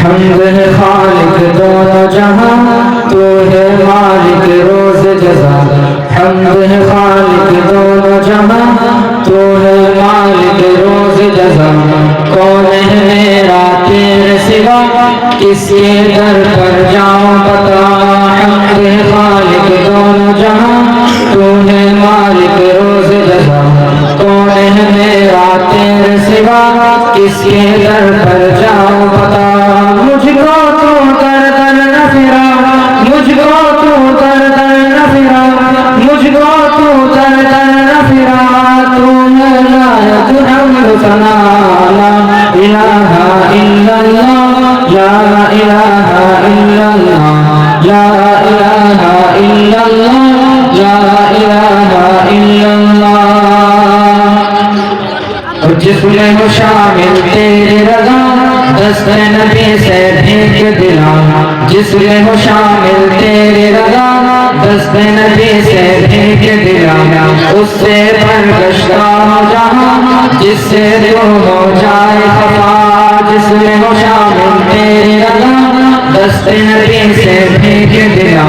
حمد ہے خالق دونوں جہاں تو ہے مالک روز جزا حمد ہے خالق دونوں جہاں تو ہے مالک روز جزا کون ہے میرا تیرے سوا کس کے در پر جاؤں بتا حمد ہے خالق دونوں جہاں تو ہے مالک روز جزا کون ہے میرا تیرے سوا کس کے در پر جاؤں بتا مجھ کو تو در در نہ پھرا مجھ کو تو در در نہ پھرا مجھ کو تو در در نہ پھرا تو ہے لائق حمد ثنا لا الہ الا اللہ لا الہ الا اللہ لا الہ الا اللہ لا الہ الا اللہ اور جس میں ہو شامل تیرے رضا دست نبی سے بھیج دلا جس میں ہو شامل تیرے رضا دست نبی سے بھیج دلا اس سے برگشتہ ہو جہاں جس سے تو ہو جائے خفا جس میں ہو شامل تیرے رضا دست نبی سے بھیج دلا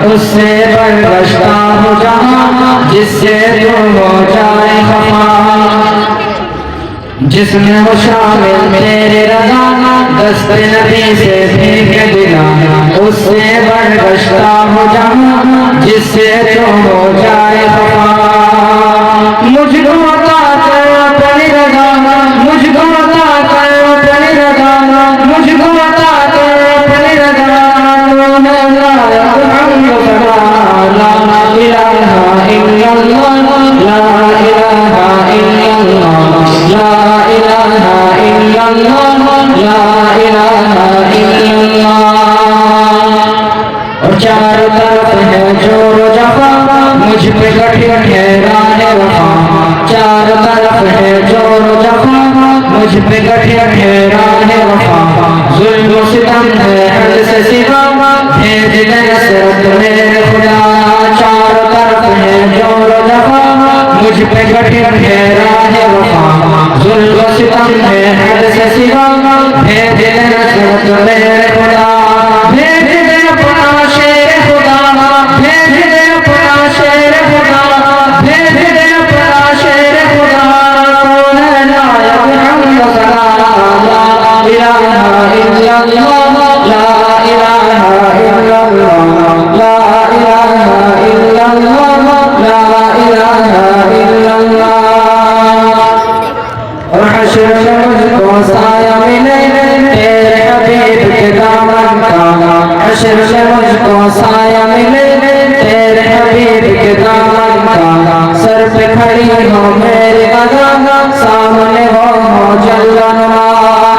اس سے برگشتہ ہو جہاں جس سے تو ہو جائے خفا جس میں ہو شامل تیرے رضا دست نبی سے بھیج دلا اس سے برگشتہ ہو جہاں جس سے تو ہو جائے خفا مجھ کو عطا کر اپنی رضا مجھ کو عطا کر اپنی رضا مجھ کو عطا کر اپنی رضا تو ہے لائق حمد ثنا لا الہ الا اللہ لا الہ الا اللہ لا الہ الا اللہ لا الہ الا اللہ اور چاروں طرف ہے جور و جفا مجھ پہ کٹھن ہے راہ وفا چاروں طرف ہے جور و جفا مجھ پہ کٹھن ہے راہ وفا ظلم و ستم ہے حد سے سوا بھیج دے نصرت میرے خدا چاروں طرف ہے جور و جفا مجھ پہ کٹھن ہے راہ وفا ظلم و ستم ہے حد سے سوا بھیج دے نصرت میرے خدا بھیج دے اپنا شیر خدا بھیج دے اپنا شیر خدا بھیج دے اپنا شیر خدا تو ہے لائق حمد ثنا لا الہ الا اللہ لا الہ الا اللہ لا الہ الا اللہ لا الہ الا اللہ اور حشر میں مجھ کو سایہ ملے تیرے حبیب کے دامن کا حشر میں مجھ کو سایہ ملے تیرے حبیب کے دامن کا سر پہ کھڑی ہو میرے ادا سامنے ہو جل نما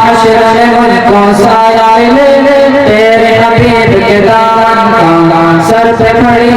حشر میں مجھ کو سایہ ملے تیرے حبیب کے دامن کا سر پہ کھڑی